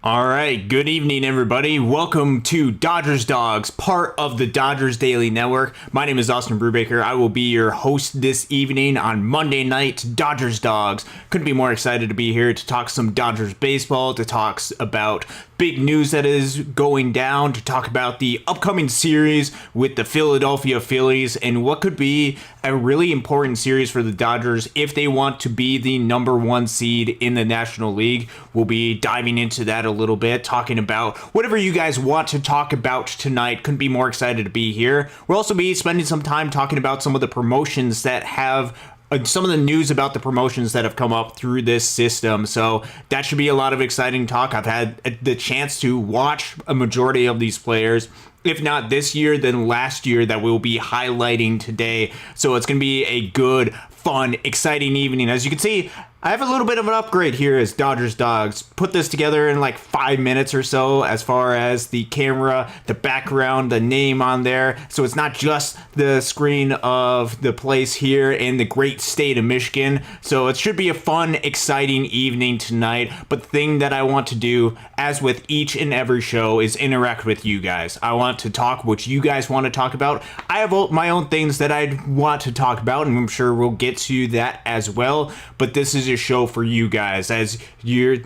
All right, good evening, everybody. Welcome to Dodgers Dawgs, part of the Dodgers Daily Network. My name is Austin Brubaker. I will be your host this evening on Monday night, Dodgers Dawgs. Couldn't be more excited to be here to talk some Dodgers baseball, to talk about big news that is going down, to talk about the upcoming series with the Philadelphia Phillies and what could be a really important series for the Dodgers if they want to be the number one seed in the National League. We'll be diving into that a little bit, talking about whatever you guys want to talk about tonight. Couldn't be more excited to be here. We'll also be spending some time talking about some of the promotions that have some of the news about the promotions that have come up through this system. So that should be a lot of exciting talk. I've had the chance to watch a majority of these players, if not this year, then last year, that we'll be highlighting today. So it's going to be a good, fun, exciting evening. As you can see, I have a little bit of an upgrade here as Dodgers Dawgs. Put this together in like 5 minutes or so as far as the camera, the background, the name on there. So it's not just the screen of the place here in the great state of Michigan. So it should be a fun, exciting evening tonight. But the thing that I want to do, as with each and every show, is interact with you guys. I want to talk what you guys want to talk about. I have my own things that I want to talk about, and I'm sure we'll get to that as well. But this is a show for you guys as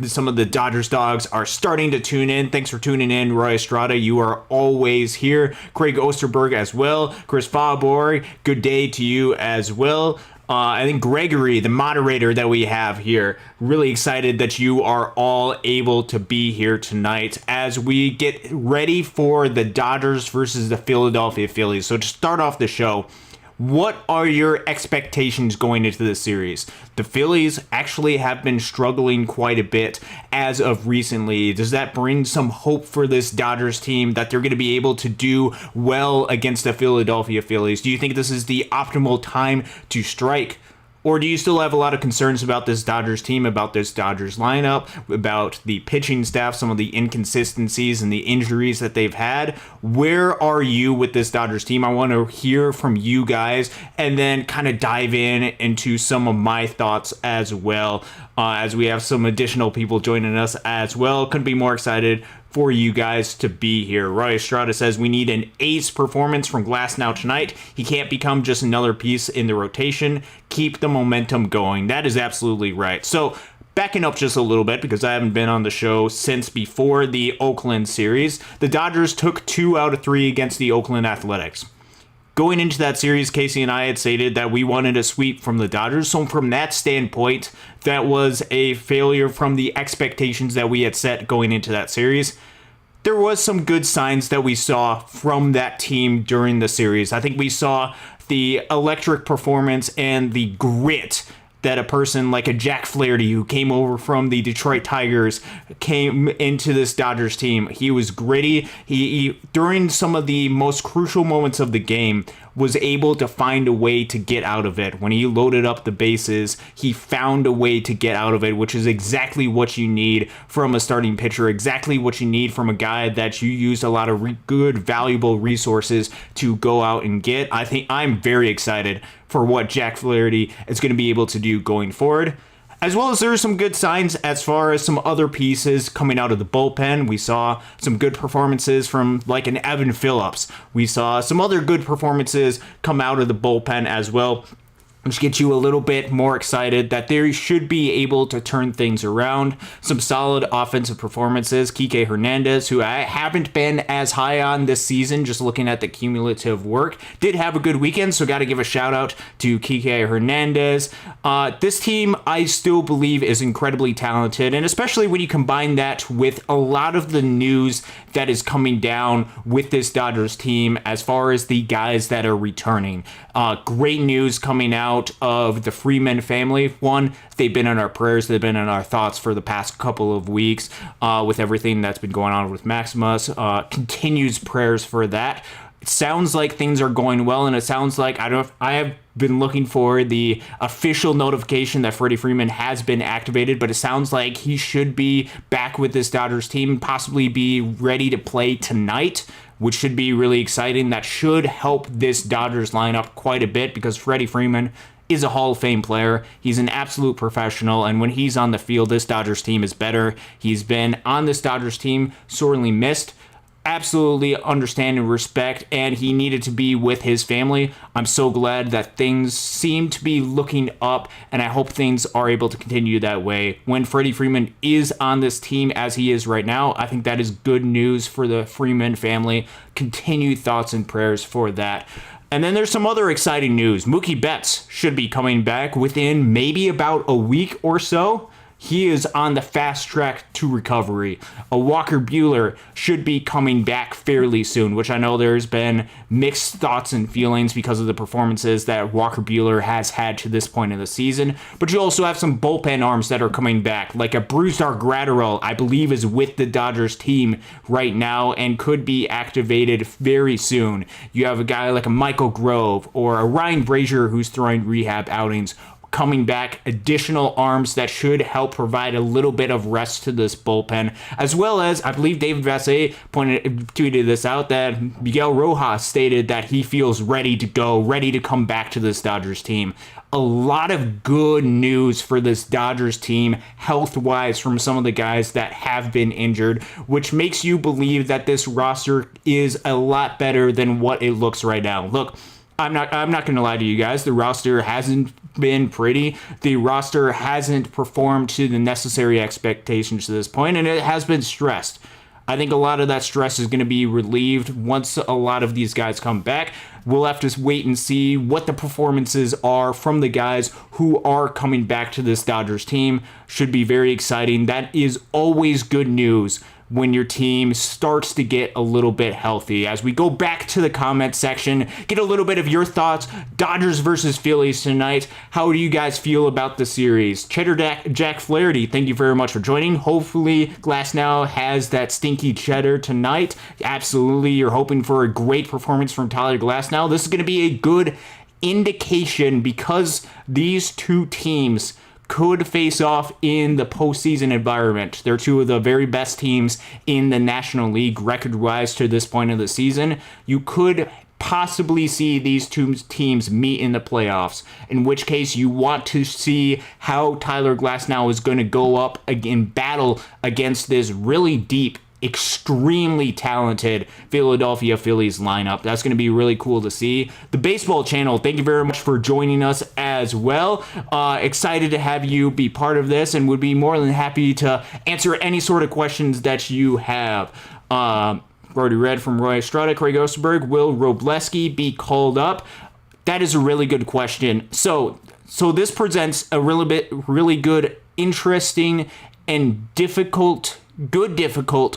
some of the Dodgers Dawgs are starting to tune in. Thanks for tuning in. Roy Estrada, you are always here. Craig Osterberg as well. Chris Fabor, good day to you as well. I think Gregory, the moderator that we have here, really excited that you are all able to be here tonight as we get ready for the Dodgers versus the Philadelphia Phillies. So to start off the show, what are your expectations going into the series? The Phillies actually have been struggling quite a bit as of recently. Does that bring some hope for this Dodgers team that they're going to be able to do well against the Philadelphia Phillies? Do you think this is the optimal time to strike? Or do you still have a lot of concerns about this Dodgers team, about this Dodgers lineup, about the pitching staff, some of the inconsistencies and the injuries that they've had? Where are you with this Dodgers team? I want to hear from you guys and then kind of dive into some of my thoughts as well, as we have some additional people joining us as well. Couldn't be more excited for you guys to be here. Roy Estrada says we need an ace performance from Glasnow tonight. He can't become just another piece in the rotation. Keep the momentum going. That is absolutely right. So backing up just a little bit, because I haven't been on the show since before the Oakland series, the Dodgers took 2 out of 3 against the Oakland Athletics. Going into that series, Casey and I had stated that we wanted a sweep from the Dodgers. So from that standpoint, that was a failure from the expectations that we had set going into that series. There was some good signs that we saw from that team during the series. I think we saw the electric performance and the grit that a person like a Jack Flaherty, who came over from the Detroit Tigers, came into this Dodgers team. He was gritty. He during some of the most crucial moments of the game, was able to find a way to get out of it. When he loaded up the bases, he found a way to get out of it, which is exactly what you need from a starting pitcher, exactly what you need from a guy that you use a lot of good, valuable resources to go out and get. I think I'm very excited for what Jack Flaherty is going to be able to do going forward. As well as there are some good signs as far as some other pieces coming out of the bullpen. We saw some good performances from like an Evan Phillips. We saw some other good performances come out of the bullpen as well, which gets you a little bit more excited that they should be able to turn things around. Some solid offensive performances. Kike Hernandez, who I haven't been as high on this season, just looking at the cumulative work, did have a good weekend, so got to give a shout out to Kike Hernandez. This team, I still believe, is incredibly talented, and especially when you combine that with a lot of the news that is coming down with this Dodgers team as far as the guys that are returning. Great news coming out of the Freeland family. One, they've been in our prayers, they've been in our thoughts for the past couple of weeks with everything that's been going on with Maximus. Continues prayers for that. It sounds like things are going well, and it sounds like I have been looking for the official notification that Freddie Freeman has been activated, but it sounds like he should be back with this Dodgers team, possibly be ready to play tonight, which should be really exciting. That should help this Dodgers lineup quite a bit because Freddie Freeman is a Hall of Fame player. He's an absolute professional, and when he's on the field, this Dodgers team is better. He's been on this Dodgers team sorely missed. Absolutely understand and respect, and he needed to be with his family. I'm so glad that things seem to be looking up, and I hope things are able to continue that way. When Freddie Freeman is on this team as he is right now, I think that is good news for the Freeman family. Continued thoughts and prayers for that. And then there's some other exciting news. Mookie Betts should be coming back within maybe about a week or so. He is on the fast track to recovery. A Walker Buehler should be coming back fairly soon, which I know there's been mixed thoughts and feelings because of the performances that Walker Buehler has had to this point in the season. But you also have some bullpen arms that are coming back, like a Brusdar Graterol, I believe is with the Dodgers team right now and could be activated very soon. You have a guy like a Michael Grove or a Ryan Brazier who's throwing rehab outings, coming back, additional arms that should help provide a little bit of rest to this bullpen, as well as, I believe David Vassegh tweeted this out, that Miguel Rojas stated that he feels ready to go, ready to come back to this Dodgers team. A lot of good news for this Dodgers team, health-wise, from some of the guys that have been injured, which makes you believe that this roster is a lot better than what it looks right now. Look, I'm not going to lie to you guys. The roster hasn't been pretty. The roster hasn't performed to the necessary expectations to this point, and it has been stressed. I think a lot of that stress is going to be relieved once a lot of these guys come back. We'll have to wait and see what the performances are from the guys who are coming back to this Dodgers team. Should be very exciting. That is always good news when your team starts to get a little bit healthy. As we go back to the comment section, get a little bit of your thoughts. Dodgers versus Phillies tonight. How do you guys feel about the series? Cheddar Jack Flaherty, thank you very much for joining. Hopefully Glasnow has that stinky cheddar tonight. Absolutely, you're hoping for a great performance from Tyler Glasnow. This is going to be a good indication because these two teams could face off in the postseason environment. They're two of the very best teams in the National League record-wise to this point of the season. You could possibly see these two teams meet in the playoffs, in which case you want to see how Tyler Glasnow is going to go up in battle against this really deep, extremely talented Philadelphia Phillies lineup. That's going to be really cool to see. The Baseball Channel, thank you very much for joining us as well. Excited to have you be part of this and would be more than happy to answer any sort of questions that you have. Already read from Roy Estrada, Craig Osterberg. Will Robleski be called up? That is a really good question. So this presents a really good, interesting, and difficult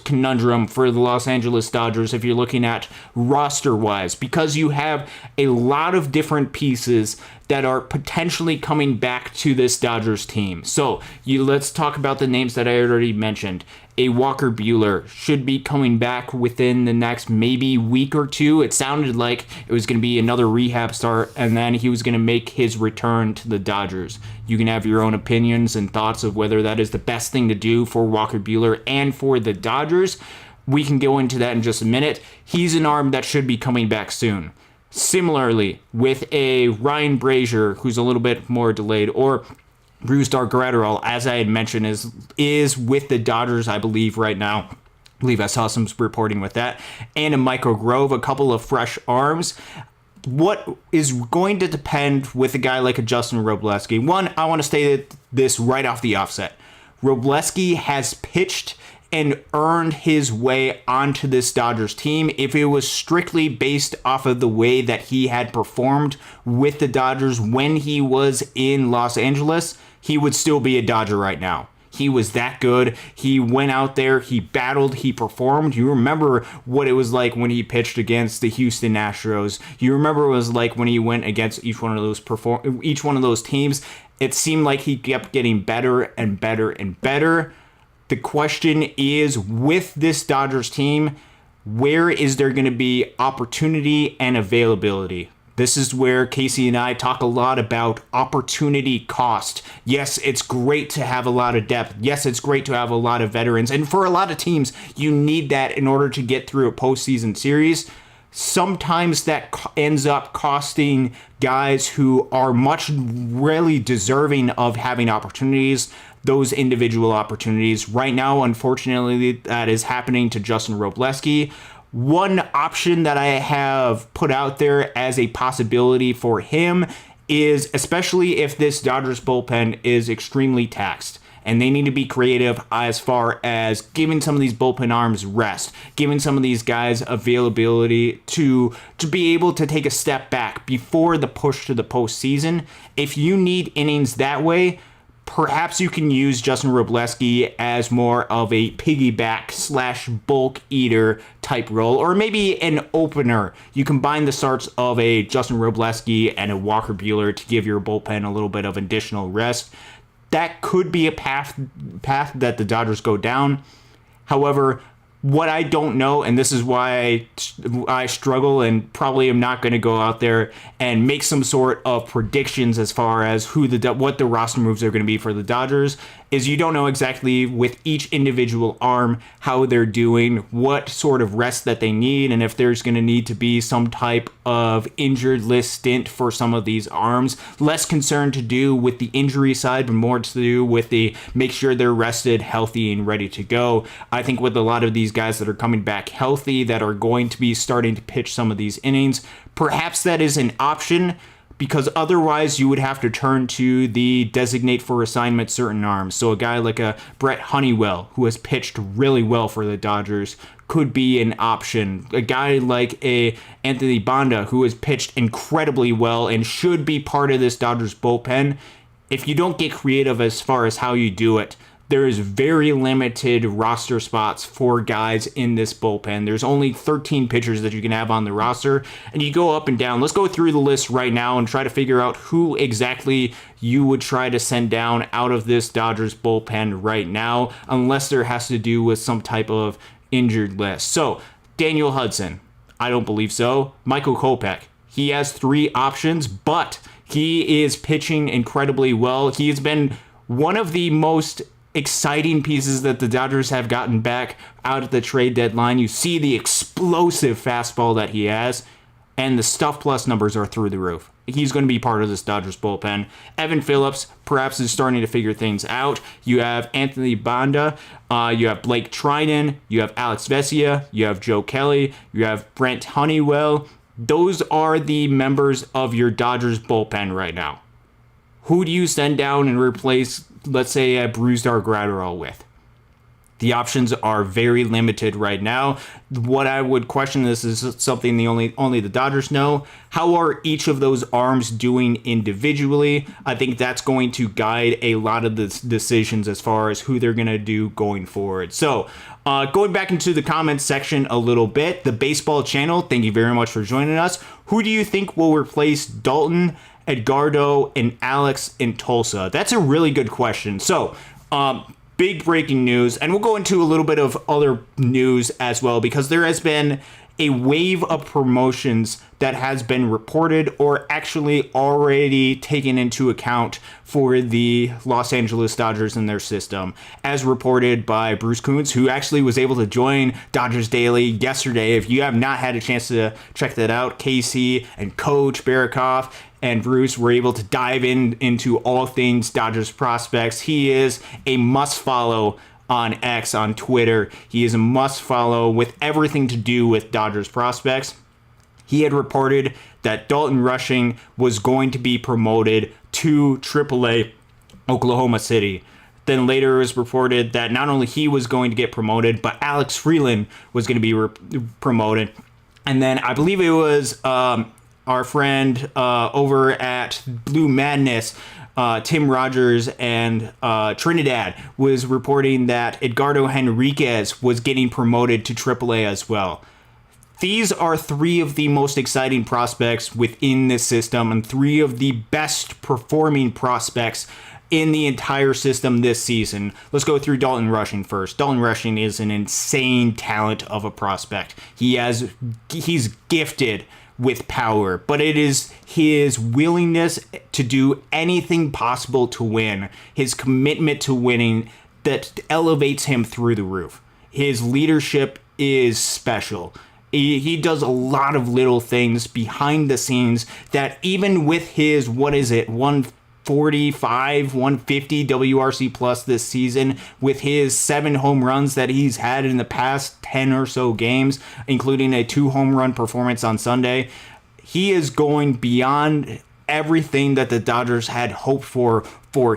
conundrum for the Los Angeles Dodgers if you're looking at roster-wise, because you have a lot of different pieces that are potentially coming back to this Dodgers team. So let's talk about the names that I already mentioned. A Walker Buehler should be coming back within the next maybe week or two. It sounded like it was going to be another rehab start, and then he was going to make his return to the Dodgers. You can have your own opinions and thoughts of whether that is the best thing to do for Walker Buehler and for the Dodgers. We can go into that in just a minute. He's an arm that should be coming back soon. Similarly, with a Ryan Brazier, who's a little bit more delayed, or Brusdar Graterol, as I had mentioned, is with the Dodgers, I believe, right now. I believe I saw some reporting with that. And a Michael Grove, a couple of fresh arms. What is going to depend with a guy like a Justin Robleski? One, I want to state this right off the offset. Robleski has pitched and earned his way onto this Dodgers team. If it was strictly based off of the way that he had performed with the Dodgers when he was in Los Angeles, he would still be a Dodger right now. He was that good. He went out there, he battled, he performed. You remember what it was like when he pitched against the Houston Astros. You remember what it was like when he went against each one of those teams. It seemed like he kept getting better and better and better. The question is, with this Dodgers team, where is there going to be opportunity and availability? This is where Casey and I talk a lot about opportunity cost. Yes, it's great to have a lot of depth. Yes, it's great to have a lot of veterans. And for a lot of teams, you need that in order to get through a postseason series. sometimes that ends up costing guys who are much really deserving of having opportunities, those individual opportunities. Right now, unfortunately, that is happening to Justin Robleski. One option that I have put out there as a possibility for him is, especially if this Dodgers bullpen is extremely taxed, and they need to be creative as far as giving some of these bullpen arms rest, giving some of these guys availability to be able to take a step back before the push to the postseason. If you need innings that way, perhaps you can use Justin Robleski as more of a piggyback / bulk eater type role, or maybe an opener. You combine the starts of a Justin Robleski and a Walker Buehler to give your bullpen a little bit of additional rest. That could be a path that the Dodgers go down. However, what I don't know, and this is why I struggle and probably am not going to go out there and make some sort of predictions as far as what the roster moves are going to be for the Dodgers, is you don't know exactly with each individual arm how they're doing, what sort of rest that they need, and if there's going to need to be some type of injured list stint for some of these arms. Less concerned to do with the injury side, but more to do with the make sure they're rested, healthy, and ready to go. I think with a lot of these guys that are coming back healthy, that are going to be starting to pitch some of these innings, perhaps that is an option, because otherwise you would have to turn to the designate for assignment certain arms. So a guy like a Brett Honeywell, who has pitched really well for the Dodgers, could be an option. A guy like a Anthony Banda, who has pitched incredibly well and should be part of this Dodgers bullpen. If you don't get creative as far as how you do it, there is very limited roster spots for guys in this bullpen. There's only 13 pitchers that you can have on the roster, and you go up and down. Let's go through the list right now and try to figure out who exactly you would try to send down out of this Dodgers bullpen right now, unless there has to do with some type of injured list. So, Daniel Hudson, I don't believe so. Michael Kopech, he has 3 options, but he is pitching incredibly well. He has been one of the most exciting pieces that the Dodgers have gotten back out at the trade deadline. You see the explosive fastball that he has, and the stuff plus numbers are through the roof. He's going to be part of this Dodgers bullpen. Evan Phillips perhaps is starting to figure things out. You have Anthony Banda, you have Blake Trinan, you have Alex Vesia, you have Joe Kelly, you have Brent Honeywell. Those are the members of your Dodgers bullpen right now. Who do you send down and replace, let's say, a Brusdar Graterol with? The options are very limited right now. What I would question, this is something only the Dodgers know. How are each of those arms doing individually? I think that's going to guide a lot of the decisions as far as who they're going to do going forward. So, going back into the comments section a little bit, the baseball channel, thank you very much for joining us. Who do you think will replace Dalton, Edgardo, and Alex in Tulsa? That's a really good question. So, big breaking news, and we'll go into a little bit of other news as well, because there has been a wave of promotions that has been reported or actually already taken into account for the Los Angeles Dodgers in their system, as reported by Bruce Kuntz, who actually was able to join Dodgers Daily yesterday. If you have not had a chance to check that out, Casey and Coach Barikoff and Bruce were able to dive into all things Dodgers prospects. He is a must-follow on X, on Twitter. He is a must-follow with everything to do with Dodgers prospects. He had reported that Dalton Rushing was going to be promoted to AAA Oklahoma City. Then later it was reported that not only he was going to get promoted, but Alex Freeland was going to be promoted. And then I believe it was our friend over at Blue Madness, Tim Rogers and Trinidad, was reporting that Edgardo Henriquez was getting promoted to AAA as well. These are 3 of the most exciting prospects within this system and 3 of the best performing prospects in the entire system this season. Let's go through Dalton Rushing first. Dalton Rushing is an insane talent of a prospect. He's gifted with power, but it is his willingness to do anything possible to win, his commitment to winning, that elevates him through the roof. His leadership is special. He does a lot of little things behind the scenes that even with his, 145, 150 WRC plus this season, with his 7 home runs that he's had in the past 10 or so games, including a 2 home run performance on Sunday, he is going beyond everything that the Dodgers had hoped for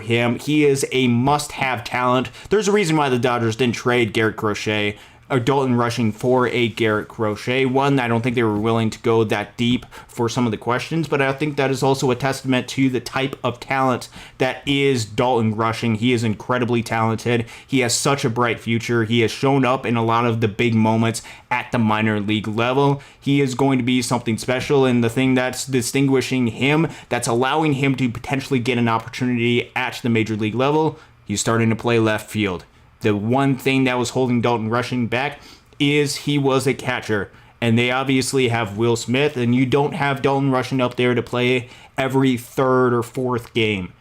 him. He is a must-have talent. There's a reason why the Dodgers didn't trade Garrett Crochet or Dalton Rushing for a Garrett Crochet. One, I don't think they were willing to go that deep for some of the questions, but I think that is also a testament to the type of talent that is Dalton Rushing. He is incredibly talented. He has such a bright future. He has shown up in a lot of the big moments at the minor league level. He is going to be something special, and the thing that's distinguishing him, that's allowing him to potentially get an opportunity at the major league level, he's starting to play left field. The one thing that was holding Dalton Rushing back is he was a catcher. And they obviously have Will Smith, and you don't have Dalton Rushing up there to play every third or fourth game.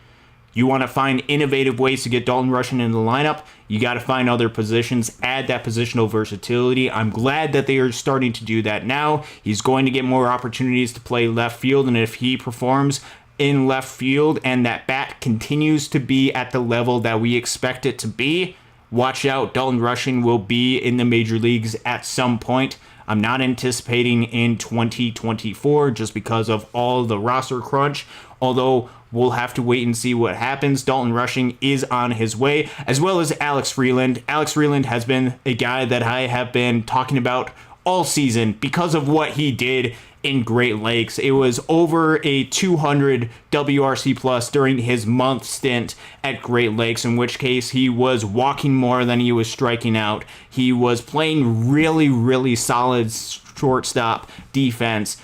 You want to find innovative ways to get Dalton Rushing in the lineup. You got to find other positions, add that positional versatility. I'm glad that they are starting to do that now. He's going to get more opportunities to play left field, and if he performs in left field and that bat continues to be at the level that we expect it to be, watch out, Dalton Rushing will be in the major leagues at some point. I'm not anticipating in 2024 just because of all the roster crunch, although we'll have to wait and see what happens. Dalton Rushing is on his way, as well as Alex Freeland. Alex Freeland has been a guy that I have been talking about all season because of what he did in Great Lakes. It was over a 200 WRC plus during his month stint at Great Lakes, in which case he was walking more than he was striking out. He was playing really, really solid shortstop defense.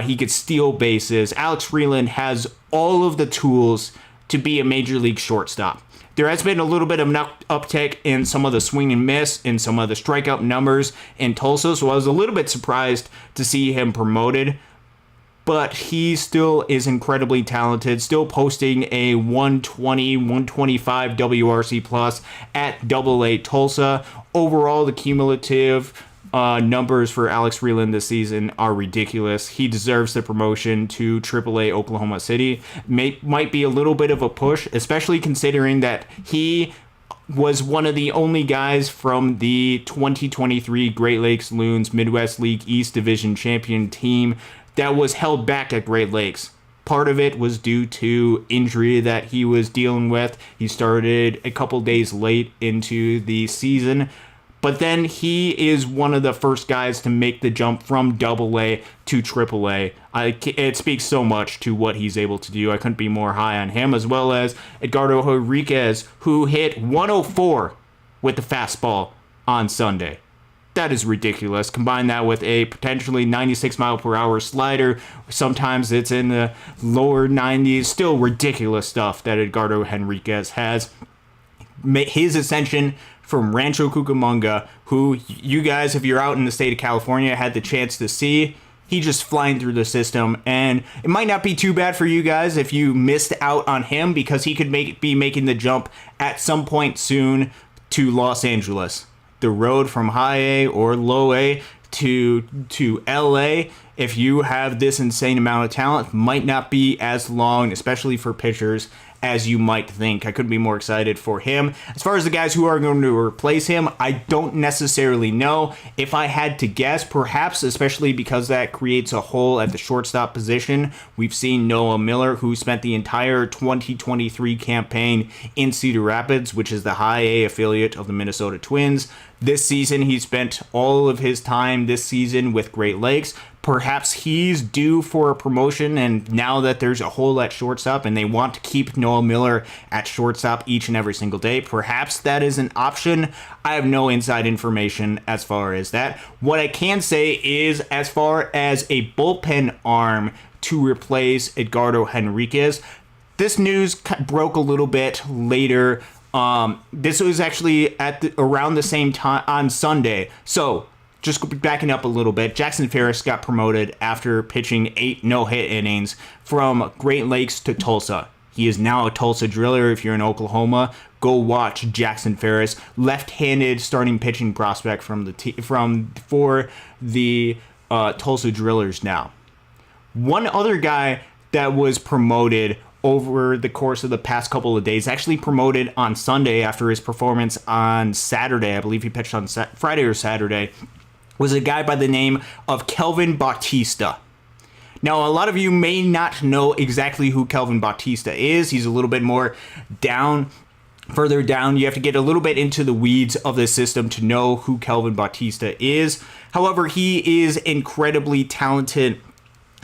He could steal bases. Alex Freeland has all of the tools to be a major league shortstop. There has been a little bit of an uptick in some of the swing and miss, in some of the strikeout numbers in Tulsa, so I was a little bit surprised to see him promoted. But he still is incredibly talented, still posting a 120, 125 WRC plus at AA Tulsa. Overall, the cumulative numbers for Alex Freeland this season are ridiculous. He deserves the promotion to AAA Oklahoma City. Might be a little bit of a push, especially considering that he was one of the only guys from the 2023 Great Lakes Loons Midwest League East Division champion team that was held back at Great Lakes. Part of it was due to injury that he was dealing with. He started a couple days late into the season. But then he is one of the first guys to make the jump from AA to AAA. It speaks so much to what he's able to do. I couldn't be more high on him, as well as Edgardo Henriquez, who hit 104 with the fastball on Sunday. That is ridiculous. Combine that with a potentially 96 mile per hour slider. Sometimes it's in the lower 90s. Still ridiculous stuff that Edgardo Henriquez has. His ascension from Rancho Cucamonga, who you guys, if you're out in the state of California, had the chance to see. He just flying through the system, and it might not be too bad for you guys if you missed out on him, because he could be making the jump at some point soon to Los Angeles. The road from high A or low A to LA, if you have this insane amount of talent, might not be as long, especially for pitchers, as you might think. I couldn't be more excited for him. As far as the guys who are going to replace him, I don't necessarily know. If I had to guess, perhaps, especially because that creates a hole at the shortstop position, we've seen Noah Miller, who spent the entire 2023 campaign in Cedar Rapids, which is the high A affiliate of the Minnesota Twins. This season, he spent all of his time this season with Great Lakes. Perhaps he's due for a promotion, and now that there's a hole at shortstop and they want to keep Noah Miller at shortstop each and every single day, perhaps that is an option. I have no inside information as far as that. What I can say is, as far as a bullpen arm to replace Edgardo Henriquez, this news broke a little bit later. This was actually around the same time on Sunday. So, just backing up a little bit, Jackson Ferris got promoted after pitching 8 no-hit innings from Great Lakes to Tulsa. He is now a Tulsa driller. If you're in Oklahoma, go watch Jackson Ferris, left-handed starting pitching prospect for the Tulsa Drillers now. One other guy that was promoted over the course of the past couple of days, actually promoted on Sunday after his performance on Saturday, I believe he pitched on Friday or Saturday, was a guy by the name of Kelvin Bautista. Now, a lot of you may not know exactly who Kelvin Bautista is. He's a little bit more further down. You have to get a little bit into the weeds of the system to know who Kelvin Bautista is. However, he is incredibly talented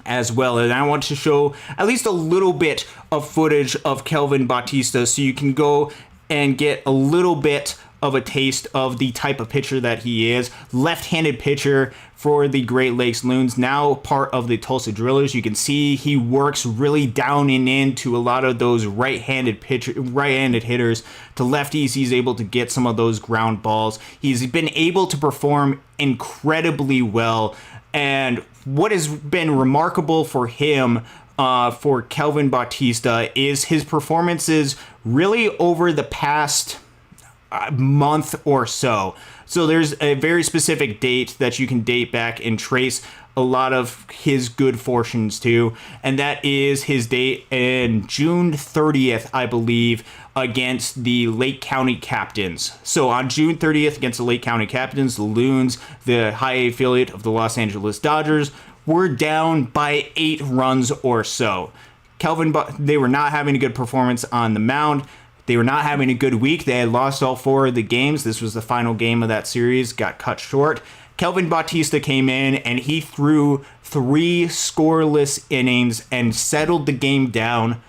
as well, and I want to show at least a little bit of footage of Kelvin Bautista so you can go and get a little bit of a taste of the type of pitcher that he is. Left-handed pitcher for the Great Lakes Loons, now part of the Tulsa Drillers. You can see he works really down and into a lot of those right-handed hitters. To lefties, he's able to get some of those ground balls. He's been able to perform incredibly well, and what has been remarkable for him, for Kelvin Bautista, is his performances really over the past month or so. So there's a very specific date that you can date back and trace a lot of his good fortunes to, and that is his date in June 30th, I believe, against the Lake County Captains. So on June 30th against the Lake County Captains, the Loons, the high A affiliate of the Los Angeles Dodgers, were down by 8 runs or so. They were not having a good performance on the mound. They were not having a good week. They had lost all 4 of the games. This was the final game of that series, got cut short. Kelvin Bautista came in and he threw 3 scoreless innings and settled the game down,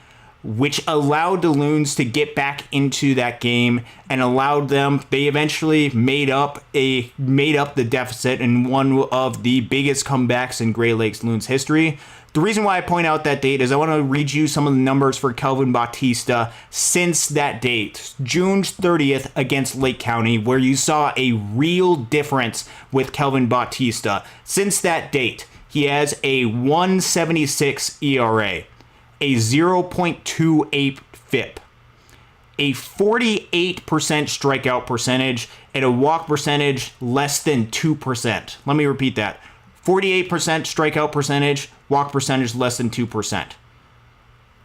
which allowed the Loons to get back into that game and allowed them. They eventually made up the deficit in one of the biggest comebacks in Great Lakes Loons history. The reason why I point out that date is I want to read you some of the numbers for Kelvin Bautista since that date, June 30th against Lake County, where you saw a real difference with Kelvin Bautista. Since that date, he has a 1.76 ERA, a 0.28 FIP, a 48% strikeout percentage, and a walk percentage less than 2%. Let me repeat that. 48% strikeout percentage, walk percentage less than 2%.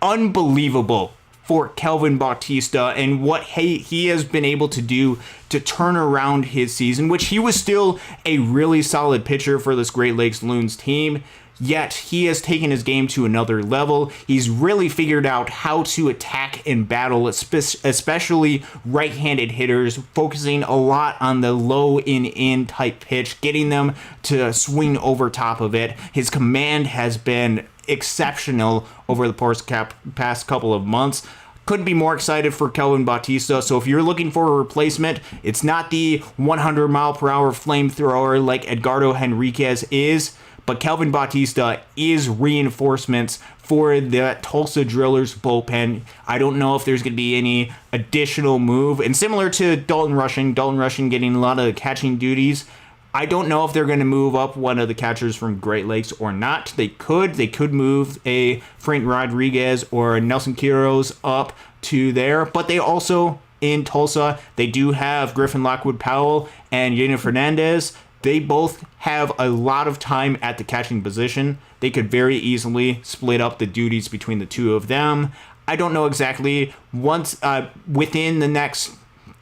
Unbelievable for Kelvin Bautista and what he has been able to do to turn around his season, which he was still a really solid pitcher for this Great Lakes Loons team. Yet he has taken his game to another level. He's really figured out how to attack and battle, especially right-handed hitters, focusing a lot on the low in type pitch, getting them to swing over top of it. His command has been exceptional over the past couple of months. Couldn't be more excited for Kelvin Bautista. So if you're looking for a replacement, it's not the 100-mile-per-hour flamethrower like Edgardo Henriquez is, but Kelvin Bautista is reinforcements for the Tulsa Drillers bullpen. I don't know if there's going to be any additional move. And similar to Dalton Rushing getting a lot of catching duties, I don't know if they're going to move up one of the catchers from Great Lakes or not. They could move a Frank Rodriguez or a Nelson Quiroz up to there. But they also, in Tulsa, they do have Griffin Lockwood Powell and Yena Fernandez. They both have a lot of time at the catching position. They could very easily split up the duties between the two of them. I don't know exactly. Within the next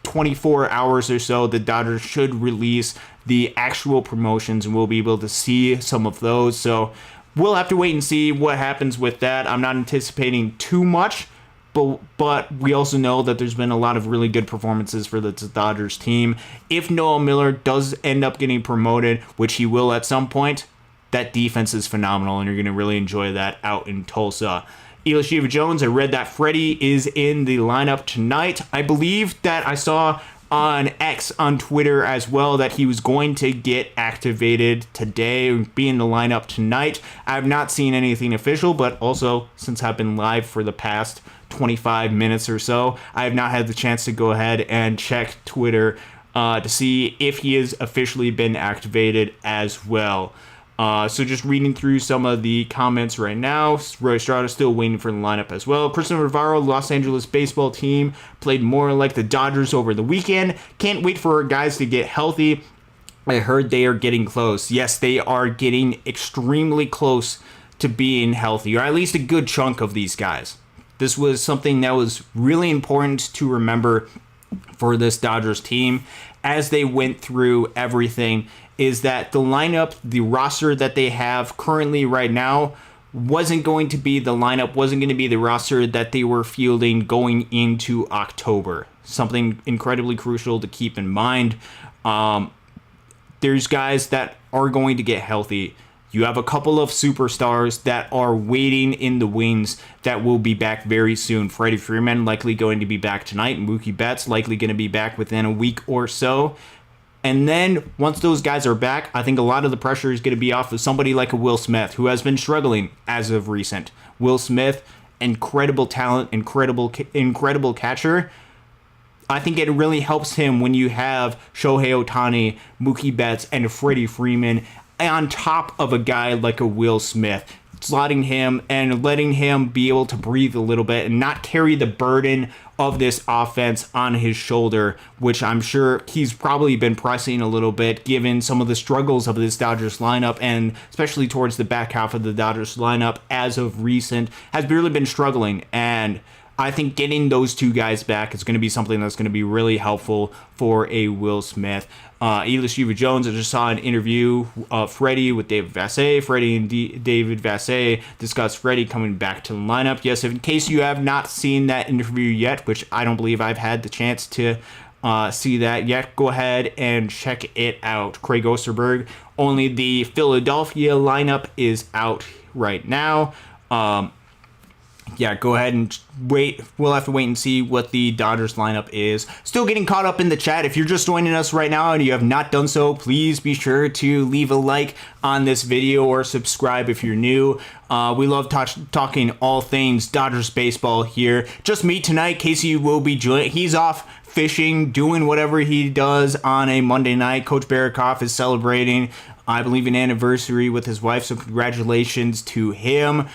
24 hours or so, the Dodgers should release the actual promotions, and we'll be able to see some of those. So we'll have to wait and see what happens with that. I'm not anticipating too much, but we also know that there's been a lot of really good performances for the Dodgers team. If Noah Miller does end up getting promoted, which he will at some point, that defense is phenomenal, and you're going to really enjoy that out in Tulsa. Eli Shiva Jones, I read that Freddie is in the lineup tonight. I believe that I saw on X on Twitter as well that he was going to get activated today and be in the lineup tonight. I have not seen anything official, but also since I've been live for the past 25 minutes or so, I have not had the chance to go ahead and check Twitter to see if he has officially been activated as well. So just reading through some of the comments right now. Roy Estrada still waiting for the lineup as well. Christian Rivaro, Los Angeles baseball team, played more like the Dodgers over the weekend. Can't wait for our guys to get healthy. I heard they are getting close. Yes, they are getting extremely close to being healthy, or at least a good chunk of these guys. This was something that was really important to remember for this Dodgers team as they went through everything, is that the lineup, the roster that they have currently right now, wasn't going to be the lineup, wasn't going to be the roster that they were fielding going into October. Something incredibly crucial to keep in mind. There's guys that are going to get healthy. You have a couple of superstars that are waiting in the wings that will be back very soon. Freddie Freeland likely going to be back tonight. Mookie Betts likely going to be back within a week or so. And then once those guys are back, I think a lot of the pressure is going to be off of somebody like a Will Smith, who has been struggling as of recent. Will Smith, incredible talent, incredible catcher. I think it really helps him when you have Shohei Ohtani, Mookie Betts, and Freddie Freeman on top of a guy like a Will Smith, slotting him and letting him be able to breathe a little bit and not carry the burden of this offense on his shoulder, which I'm sure he's probably been pressing a little bit given some of the struggles of this Dodgers lineup, and especially towards the back half of the Dodgers lineup as of recent has really been struggling. And I think getting those two guys back is going to be something that's going to be really helpful for a Will Smith. Elias Jones, I just saw an interview of Freddie with David Vassegh. Freddie and David Vassegh discussed Freddie coming back to the lineup. Yes, in case you have not seen that interview yet, which I don't believe I've had the chance to see that yet, go ahead and check it out. Craig Osterberg, only the Philadelphia lineup is out right now. Yeah, go ahead and wait. We'll have to wait and see what the Dodgers lineup is. Still getting caught up in the chat. If you're just joining us right now and you have not done so, please be sure to leave a like on this video or subscribe if you're new. We love talking all things Dodgers baseball here. Just me tonight. Casey will be joining. He's off fishing, doing whatever he does on a Monday night. Coach Barikoff is celebrating, I believe, an anniversary with his wife, so congratulations to him.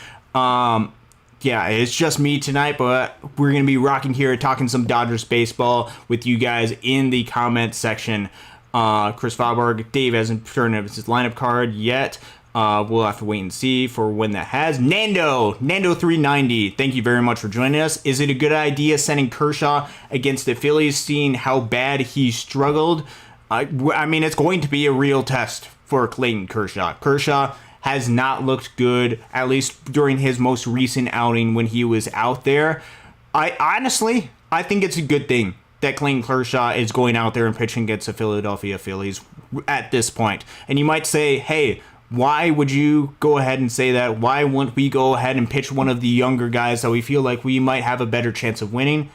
Yeah, it's just me tonight, but we're going to be rocking here, talking some Dodgers baseball with you guys in the comment section. Chris Fauberg, Dave hasn't turned up his lineup card yet. We'll have to wait and see for when that has. Nando390, thank you very much for joining us. Is it a good idea sending Kershaw against the Phillies, seeing how bad he struggled? I mean, it's going to be a real test for Clayton Kershaw. Kershaw has not looked good, at least during his most recent outing when he was out there. I think it's a good thing that Clayton Kershaw is going out there and pitching against the Philadelphia Phillies at this point. And you might say, hey, why would you go ahead and say that? Why wouldn't we go ahead and pitch one of the younger guys that we feel like we might have a better chance of winning?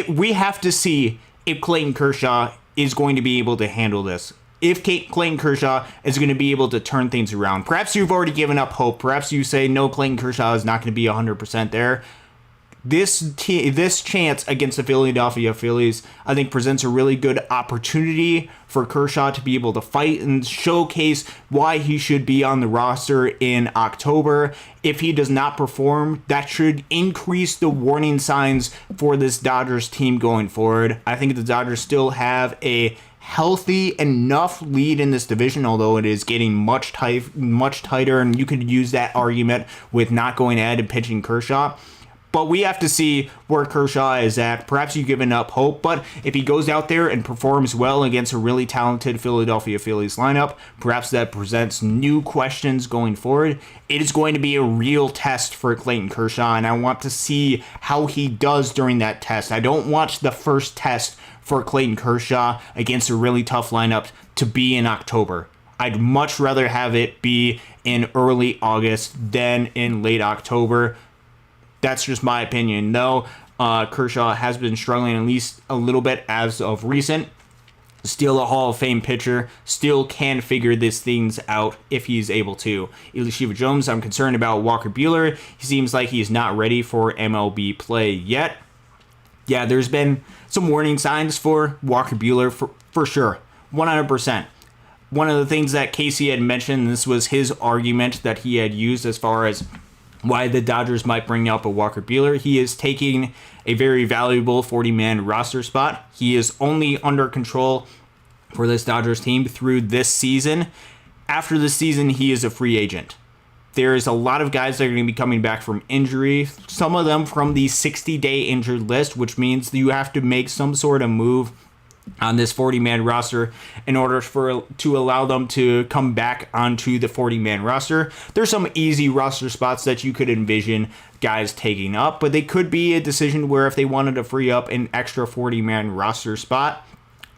We have to see if Clayton Kershaw is going to be able to handle this. If Clayton Kershaw is going to be able to turn things around. Perhaps you've already given up hope. Perhaps you say, no, Clayton Kershaw is not going to be 100% there. This chance against the Philadelphia Phillies, I think, presents a really good opportunity for Kershaw to be able to fight and showcase why he should be on the roster in October. If he does not perform, that should increase the warning signs for this Dodgers team going forward. I think the Dodgers still have a healthy enough lead in this division, although it is getting much tighter, and you could use that argument with not going ahead and pitching Kershaw. But we have to see where Kershaw is at. Perhaps you've given up hope, but if he goes out there and performs well against a really talented Philadelphia Phillies lineup, perhaps that presents new questions going forward. It is going to be a real test for Clayton Kershaw, and I want to see how he does during that test. I don't want the first test for Clayton Kershaw against a really tough lineup to be in October. I'd much rather have it be in early August than in late October. That's just my opinion. Though Kershaw has been struggling at least a little bit as of recent. Still a Hall of Fame pitcher. Still can figure these things out if he's able to. Elias Jones, I'm concerned about Walker Buehler. He seems like he's not ready for MLB play yet. Yeah, there's been some warning signs for Walker Buehler for sure. 100%. One of the things that Casey had mentioned, and this was his argument that he had used as far as why the Dodgers might bring up a Walker Buehler. He is taking a very valuable 40-man roster spot. He is only under control for this Dodgers team through this season. After the season, he is a free agent. There's a lot of guys that are going to be coming back from injury, some of them from the 60-day injured list, which means you have to make some sort of move on this 40-man roster in order to allow them to come back onto the 40-man roster. There's some easy roster spots that you could envision guys taking up, but they could be a decision where if they wanted to free up an extra 40-man roster spot,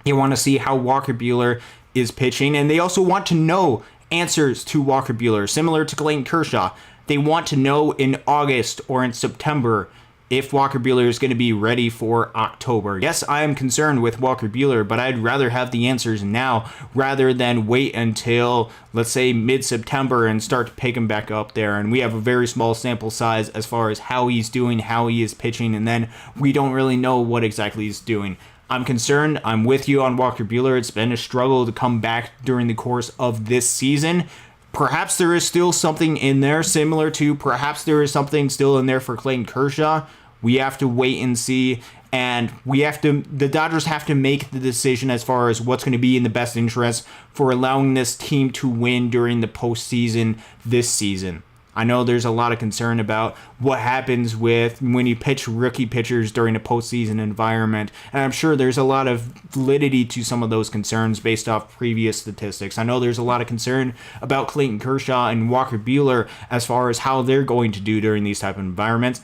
they want to see how Walker Buehler is pitching, and they also want to know answers to Walker Buehler, similar to Clayton Kershaw. They want to know in August or in September if Walker Buehler is going to be ready for October. Yes, I am concerned with Walker Buehler, but I'd rather have the answers now rather than wait until, let's say, mid-September and start to pick him back up there. And we have a very small sample size as far as how he's doing, how he is pitching, and then we don't really know what exactly he's doing. I'm concerned. I'm with you on Walker Buehler. It's been a struggle to come back during the course of this season. Perhaps there is still something in there similar to perhaps there is something still in there for Clayton Kershaw. We have to wait and see, and the Dodgers have to make the decision as far as what's going to be in the best interest for allowing this team to win during the postseason this season. I know there's a lot of concern about what happens with when you pitch rookie pitchers during a postseason environment, and I'm sure there's a lot of validity to some of those concerns based off previous statistics. I know there's a lot of concern about Clayton Kershaw and Walker Buehler as far as how they're going to do during these type of environments.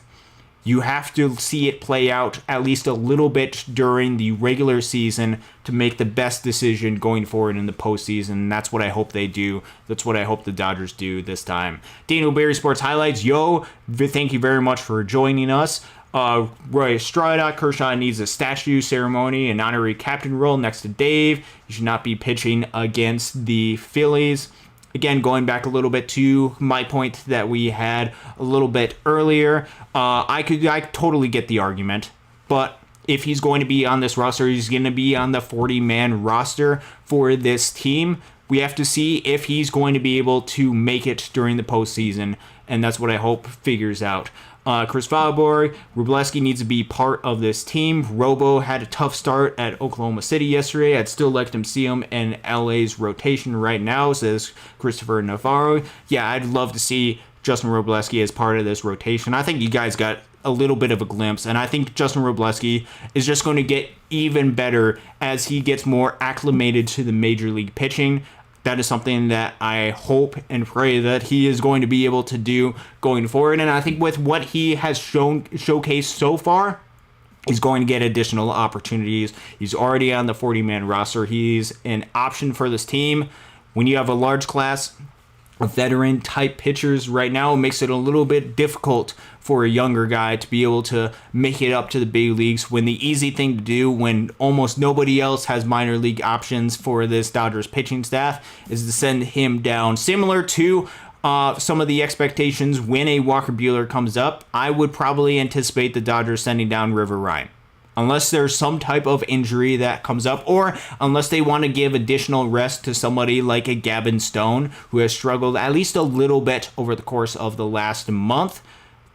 You have to see it play out at least a little bit during the regular season to make the best decision going forward in the postseason. And that's what I hope they do. That's what I hope the Dodgers do this time. Daniel Berry Sports Highlights. Thank you very much for joining us. Roy Estrada, Kershaw needs a statue ceremony and honorary captain role next to Dave. He should not be pitching against the Phillies. Again, going back a little bit to my point that we had a little bit earlier, I totally get the argument, but if he's going to be on this roster, he's going to be on the 40-man roster for this team. We have to see if he's going to be able to make it during the postseason, and that's what I hope figures out. Chris Valborg, Wrobleski needs to be part of this team. Robo had a tough start at Oklahoma City yesterday. I'd still like to see him in LA's rotation right now, says Christopher Navarro. Yeah, I'd love to see Justin Wrobleski as part of this rotation. I think you guys got a little bit of a glimpse, and I think Justin Wrobleski is just going to get even better as he gets more acclimated to the major league pitching. That is something that I hope and pray that he is going to be able to do going forward. And I think with what he has showcased so far, he's going to get additional opportunities. He's already on the 40-man roster. He's an option for this team. When you have a large class of veteran-type pitchers right now, it makes it a little bit difficult for a younger guy to be able to make it up to the big leagues when the easy thing to do when almost nobody else has minor league options for this Dodgers pitching staff is to send him down. Similar to some of the expectations when a Walker Buehler comes up, I would probably anticipate the Dodgers sending down River Ryan. Unless there's some type of injury that comes up, or unless they want to give additional rest to somebody like a Gavin Stone, who has struggled at least a little bit over the course of the last month.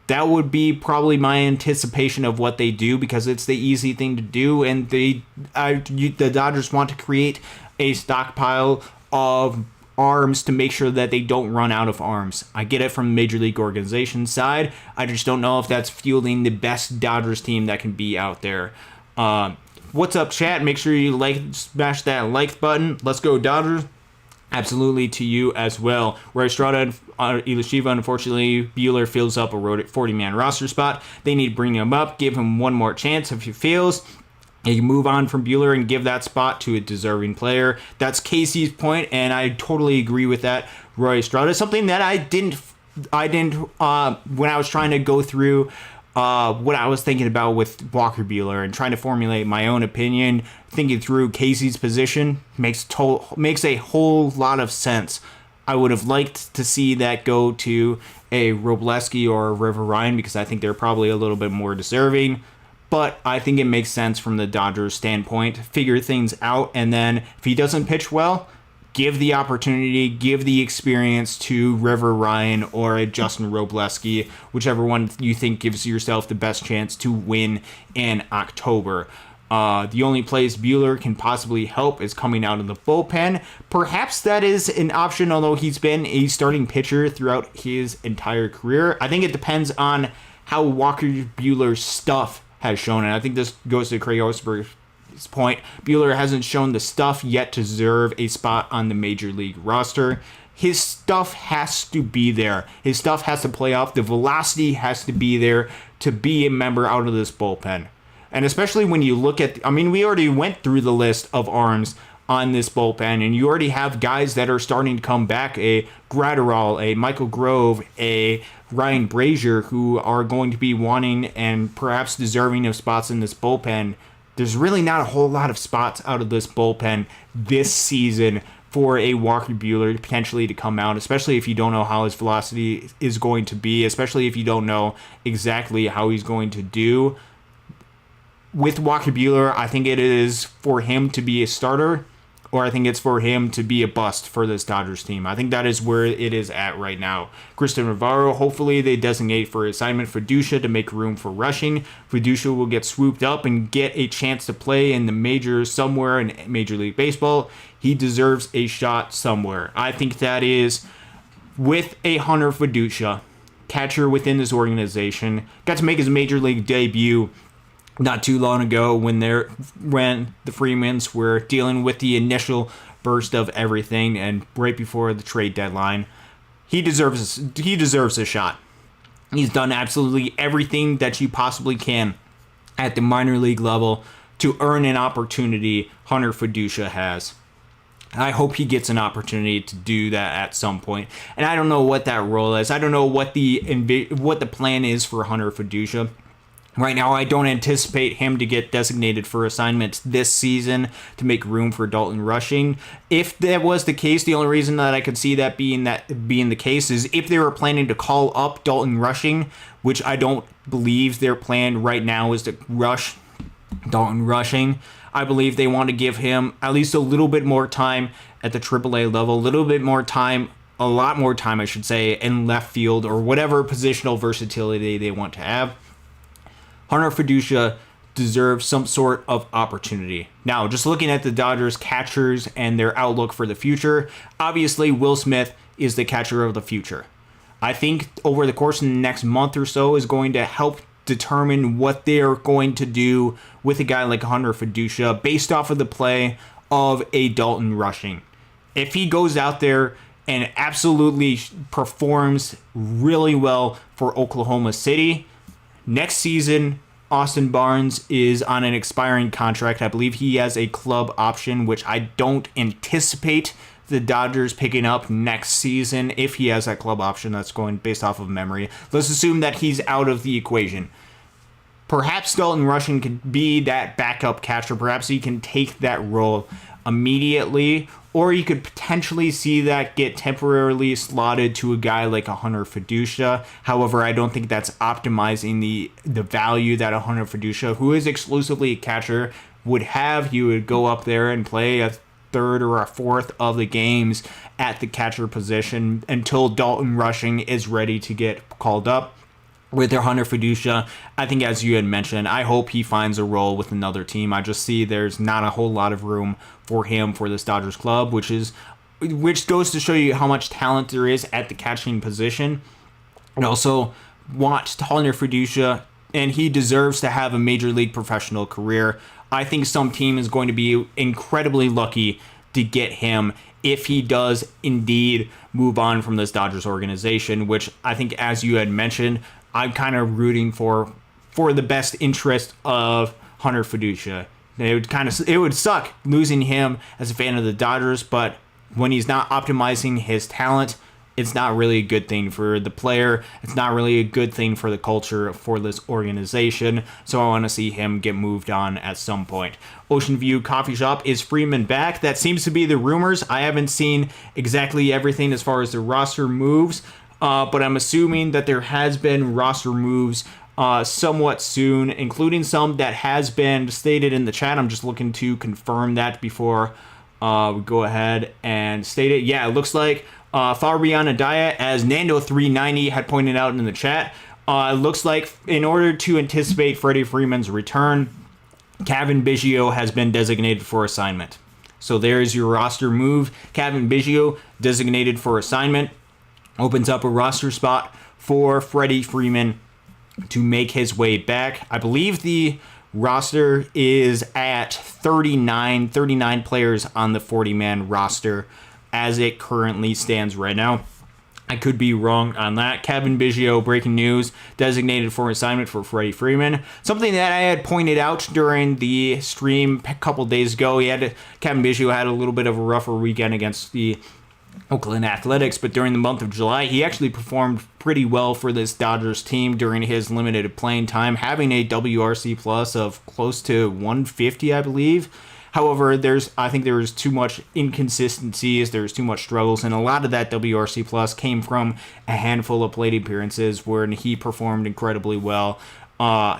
That would be probably my anticipation of what they do, because it's the easy thing to do, and the Dodgers want to create a stockpile of arms to make sure that they don't run out of arms. I get it from the Major League Organization side. I just don't know if that's fielding the best Dodgers team that can be out there. What's up, chat? Make sure you smash that like button. Let's go, Dodgers. Absolutely to you as well. Roy Estrada and Ilashiva, unfortunately, Buehler fills up a 40-man roster spot. They need to bring him up, give him one more chance. If he fails, you can move on from Buehler and give that spot to a deserving player. That's Casey's point, and I totally agree with that. Roy Estrada, something that I didn't when I was trying to go through what I was thinking about with Walker Buehler and trying to formulate my own opinion, thinking through Casey's position makes a whole lot of sense. I would have liked to see that go to a Wrobleski or a River Ryan, because I think they're probably a little bit more deserving. But I think it makes sense from the Dodgers' standpoint. Figure things out, and then if he doesn't pitch well, give the opportunity, give the experience to River Ryan or a Justin Wrobleski, whichever one you think gives yourself the best chance to win in October. The only place Buehler can possibly help is coming out of the bullpen. Perhaps that is an option, although he's been a starting pitcher throughout his entire career. I think it depends on how Walker Buehler's stuff has shown, and I think this goes to Craig Osberg's point. Buehler hasn't shown the stuff yet to deserve a spot on the major league roster. His stuff has to be there. His stuff has to play off. The velocity has to be there to be a member out of this bullpen. And especially when you look at, we already went through the list of arms on this bullpen, and you already have guys that are starting to come back, a Gratterall, a Michael Grove, a Ryan Brazier, who are going to be wanting and perhaps deserving of spots in this bullpen. There's really not a whole lot of spots out of this bullpen this season for a Walker Buehler potentially to come out, especially if you don't know how his velocity is going to be, especially if you don't know exactly how he's going to do. With Walker Buehler, I think it is for him to be a starter, or I think it's for him to be a bust for this Dodgers team. I think that is where it is at right now. Kristen Navarro, hopefully they designate for assignment Fiducia to make room for rushing. Fiducia will get swooped up and get a chance to play in the majors somewhere in Major League Baseball. He deserves a shot somewhere. I think that is with a Hunter Fiducia, catcher within this organization. Got to make his Major League debut not too long ago when the Freemans were dealing with the initial burst of everything and right before the trade deadline. He deserves a shot. He's done absolutely everything that you possibly can at the minor league level to earn an opportunity Hunter Fiducia has. I hope he gets an opportunity to do that at some point. And I don't know what that role is. I don't know what the plan is for Hunter Fiducia. Right now, I don't anticipate him to get designated for assignments this season to make room for Dalton Rushing. If that was the case, the only reason that I could see that being the case is if they were planning to call up Dalton Rushing, which I don't believe their plan right now is to rush Dalton Rushing. I believe they want to give him at least a little bit more time at the AAA level, a lot more time, I should say, in left field or whatever positional versatility they want to have. Hunter Fiducia deserves some sort of opportunity. Now, just looking at the Dodgers catchers and their outlook for the future, obviously Will Smith is the catcher of the future. I think over the course of the next month or so is going to help determine what they're going to do with a guy like Hunter Fiducia based off of the play of a Dalton Rushing. If he goes out there and absolutely performs really well for Oklahoma City, next season, Austin Barnes is on an expiring contract. I believe he has a club option, which I don't anticipate the Dodgers picking up next season. If he has that club option, that's going based off of memory. Let's assume that he's out of the equation. Perhaps Dalton Rushing can be that backup catcher. Perhaps he can take that role immediately, or you could potentially see that get temporarily slotted to a guy like a Hunter Fiducia. However, I don't think that's optimizing the value that a Hunter Fiducia, who is exclusively a catcher, would have. He would go up there and play a third or a fourth of the games at the catcher position until Dalton Rushing is ready to get called up. With their Hunter Fiducia, I think as you had mentioned, I hope he finds a role with another team. I just see there's not a whole lot of room for him for this Dodgers club, which goes to show you how much talent there is at the catching position. And also watched Hunter Fiducia, and he deserves to have a major league professional career. I think some team is going to be incredibly lucky to get him if he does indeed move on from this Dodgers organization, which I think, as you had mentioned, I'm kind of rooting for the best interest of Hunter Fiducia. It would suck losing him as a fan of the Dodgers, but when he's not optimizing his talent, it's not really a good thing for the player. It's not really a good thing for the culture for this organization. So I want to see him get moved on at some point. Ocean View Coffee Shop, is Freeman back? That seems to be the rumors. I haven't seen exactly everything as far as the roster moves, but I'm assuming that there has been roster moves somewhat soon, including some that has been stated in the chat. I'm just looking to confirm that before we go ahead and state it. Yeah, it looks like Fabian Adaya, as Nando390 had pointed out in the chat, it looks like in order to anticipate Freddie Freeman's return, Kevin Biggio has been designated for assignment. So there's your roster move. Kevin Biggio designated for assignment opens up a roster spot for Freddie Freeman to make his way back. I believe the roster is at 39 players on the 40-man roster as it currently stands right now. I could be wrong on that. Kevin Biggio, breaking news, designated for assignment for Freddie Freeman. Something that I had pointed out during the stream a couple days ago. Kevin Biggio had a little bit of a rougher weekend against the Oakland Athletics, but during the month of July, he actually performed pretty well for this Dodgers team during his limited playing time, having a WRC plus of close to 150, I believe. However, I think there was too much inconsistencies, there was too much struggles, and a lot of that WRC plus came from a handful of plate appearances where he performed incredibly well.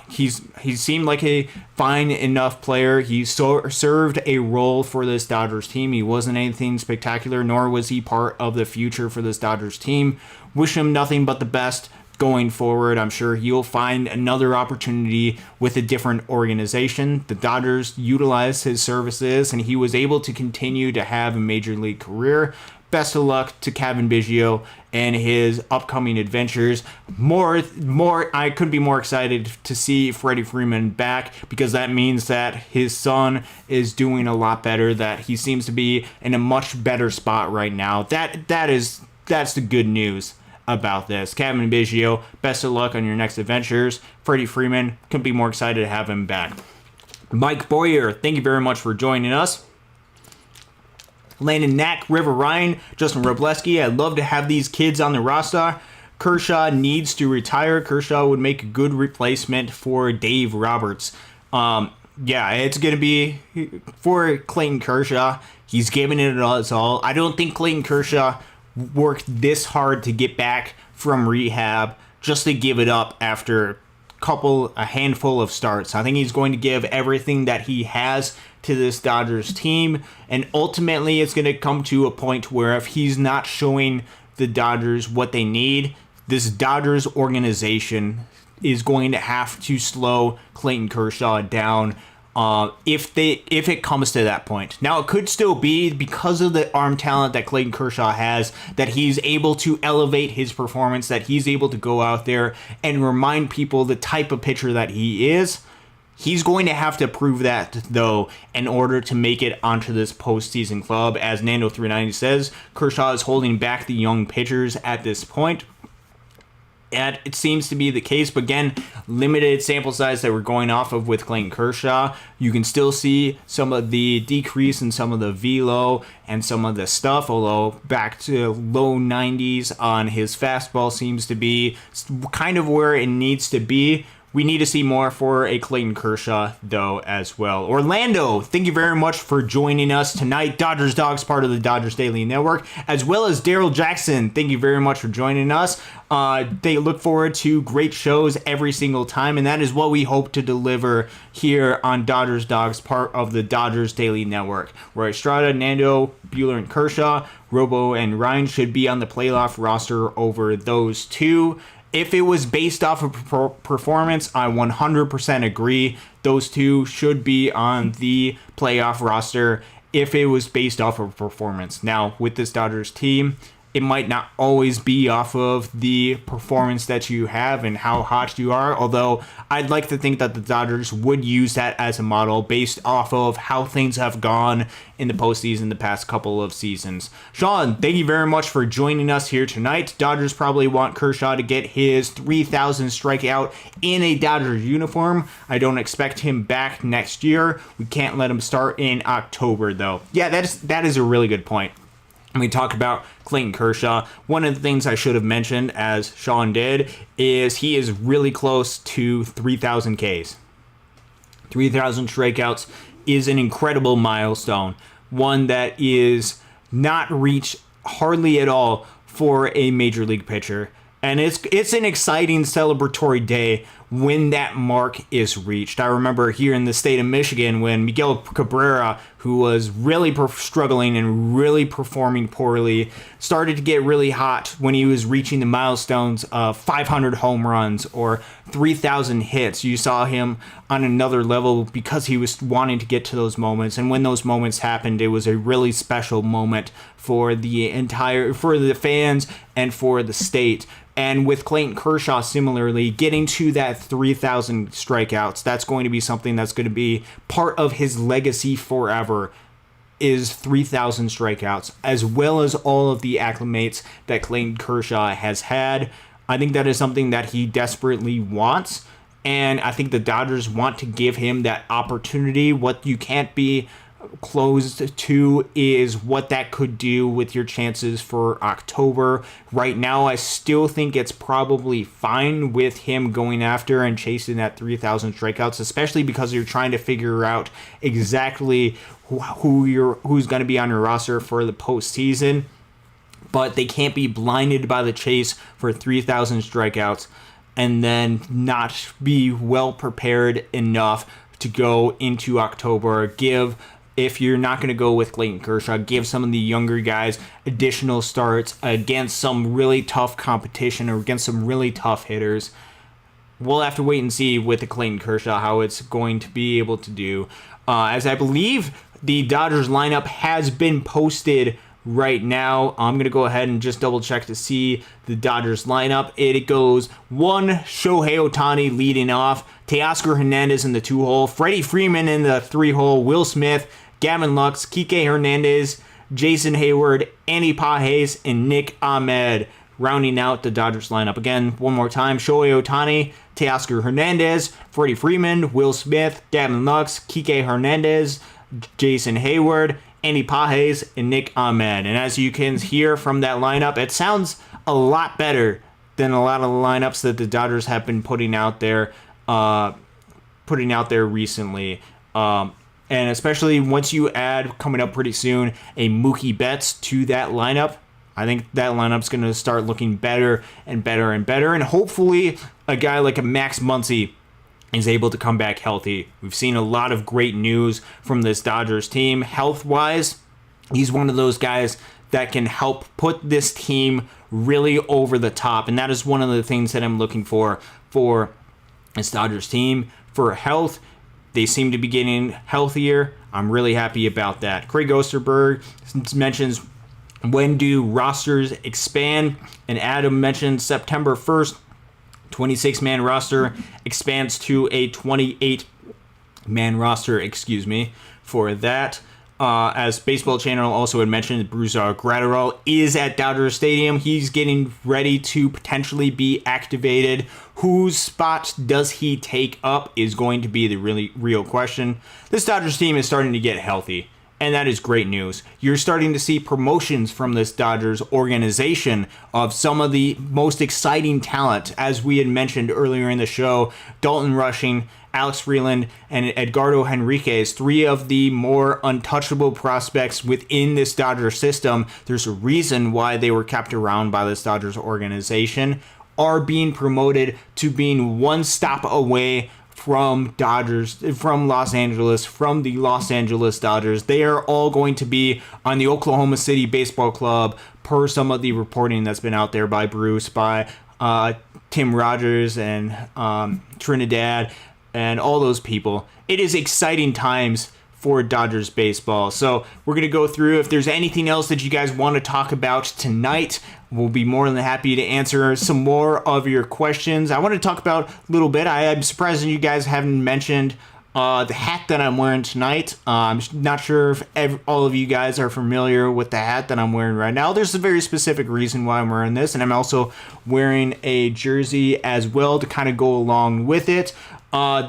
He seemed like a fine enough player. He served a role for this Dodgers team. He wasn't anything spectacular, nor was he part of the future for this Dodgers team. Wish him nothing but the best going forward. I'm sure he'll find another opportunity with a different organization. The Dodgers utilized his services, and he was able to continue to have a major league career. Best of luck to Kevin Biggio and his upcoming adventures. I could be more excited to see Freddie Freeman back, because that means that his son is doing a lot better, that he seems to be in a much better spot right now. That's the good news about this. Kevin Biggio, best of luck on your next adventures. Freddie Freeman, couldn't be more excited to have him back. Mike Boyer, thank you very much for joining us. Landon Knack, River Ryan, Justin Robleski, I'd love to have these kids on the roster. Kershaw needs to retire. Kershaw would make a good replacement for Dave Roberts. It's going to be for Clayton Kershaw. He's giving it his all. I don't think Clayton Kershaw worked this hard to get back from rehab just to give it up after a handful of starts. I think he's going to give everything that he has to this Dodgers team, and ultimately it's going to come to a point where if he's not showing the Dodgers what they need, this Dodgers organization is going to have to slow Clayton Kershaw down if it comes to that point. Now, it could still be because of the arm talent that Clayton Kershaw has, that he's able to elevate his performance, that he's able to go out there and remind people the type of pitcher that he is. He's going to have to prove that, though, in order to make it onto this postseason club. As Nando390 says, Kershaw is holding back the young pitchers at this point. And it seems to be the case, but again, limited sample size that we're going off of with Clayton Kershaw. You can still see some of the decrease in some of the velo and some of the stuff, although back to low 90s on his fastball seems to be kind of where it needs to be. We need to see more for a Clayton Kershaw, though, as well. Orlando, thank you very much for joining us tonight. Dodgers Dawgs, part of the Dodgers Daily Network, as well as Daryl Jackson. Thank you very much for joining us. They look forward to great shows every single time, and that is what we hope to deliver here on Dodgers Dawgs, part of the Dodgers Daily Network. Roy Estrada, Nando, Buehler, and Kershaw, Robo, and Ryan should be on the playoff roster over those two. If it was based off of performance, I 100% agree. Those two should be on the playoff roster if it was based off of performance. Now, with this Dodgers team, it might not always be off of the performance that you have and how hot you are, although I'd like to think that the Dodgers would use that as a model based off of how things have gone in the postseason the past couple of seasons. Sean, thank you very much for joining us here tonight. Dodgers probably want Kershaw to get his 3,000th strikeout in a Dodgers uniform. I don't expect him back next year. We can't let him start in October, though. Yeah, that is a really good point. And we talked about Clayton Kershaw. One of the things I should have mentioned, as Sean did, is he is really close to 3,000 Ks. 3,000 strikeouts is an incredible milestone, one that is not reached hardly at all for a major league pitcher. And it's an exciting celebratory day when that mark is reached. I remember here in the state of Michigan when Miguel Cabrera who was really struggling and really performing poorly, started to get really hot when he was reaching the milestones of 500 home runs or 3,000 hits. You saw him on another level because he was wanting to get to those moments. And when those moments happened, it was a really special moment for the fans and for the state. And with Clayton Kershaw, similarly, getting to that 3,000 strikeouts, that's going to be something that's going to be part of his legacy forever, is 3,000 strikeouts, as well as all of the acclimates that Clayton Kershaw has had. I think that is something that he desperately wants, and I think the Dodgers want to give him that opportunity. What you can't be closed to is what that could do with your chances for October. Right now, I still think it's probably fine with him going after and chasing that 3,000 strikeouts, especially because you're trying to figure out exactly who's going to be on your roster for the postseason. But they can't be blinded by the chase for 3,000 strikeouts and then not be well prepared enough to go into October. If you're not going to go with Clayton Kershaw, give some of the younger guys additional starts against some really tough competition or against some really tough hitters. We'll have to wait and see with the Clayton Kershaw how it's going to be able to do. As I believe the Dodgers lineup has been posted right now. I'm going to go ahead and just double check to see the Dodgers lineup. It goes 1, Shohei Ohtani leading off, Teoscar Hernandez in the 2-hole, Freddie Freeman in the 3-hole, Will Smith, Gavin Lux, Kike Hernandez, Jason Hayward, Andy Pages, and Nick Ahmed, rounding out the Dodgers lineup. Again, one more time, Shohei Ohtani, Teoscar Hernandez, Freddie Freeman, Will Smith, Gavin Lux, Kike Hernandez, Jason Hayward, Andy Pages, and Nick Ahmed. And as you can hear from that lineup, it sounds a lot better than a lot of the lineups that the Dodgers have been putting out there recently. And especially once you add, coming up pretty soon, a Mookie Betts to that lineup, I think that lineup's going to start looking better and better and better. And hopefully a guy like a Max Muncy is able to come back healthy. We've seen a lot of great news from this Dodgers team. Health-wise, he's one of those guys that can help put this team really over the top. And that is one of the things that I'm looking for this Dodgers team. For health, they seem to be getting healthier. I'm really happy about that. Craig Osterberg mentions, when do rosters expand? And Adam mentioned September 1st, 26-man roster expands to a 28-man roster, for that. As Baseball Channel also had mentioned, Brusar Graterol is at Dodger Stadium. He's getting ready to potentially be activated. Whose spot does he take up is going to be the really real question. This Dodgers team is starting to get healthy, and that is great news. You're starting to see promotions from this Dodgers organization of some of the most exciting talent, as we had mentioned earlier in the show. Dalton Rushing, Alex Freeland, and Edgardo Henriquez, 3 of the more untouchable prospects within this Dodgers system. There's a reason why they were kept around by this Dodgers organization, are being promoted to being one stop away from Los Angeles, from the Los Angeles Dodgers. They are all going to be on the Oklahoma City Baseball Club, per some of the reporting that's been out there by Bruce, by Tim Rogers, and Trinidad, and all those people. It is exciting times for Dodgers baseball. So we're going to go through. If there's anything else that you guys want to talk about tonight, we'll be more than happy to answer some more of your questions. I want to talk about a little bit. I'm surprised that you guys haven't mentioned the hat that I'm wearing tonight. I'm not sure if all of you guys are familiar with the hat that I'm wearing right now. There's a very specific reason why I'm wearing this, and I'm also wearing a jersey as well to kind of go along with it.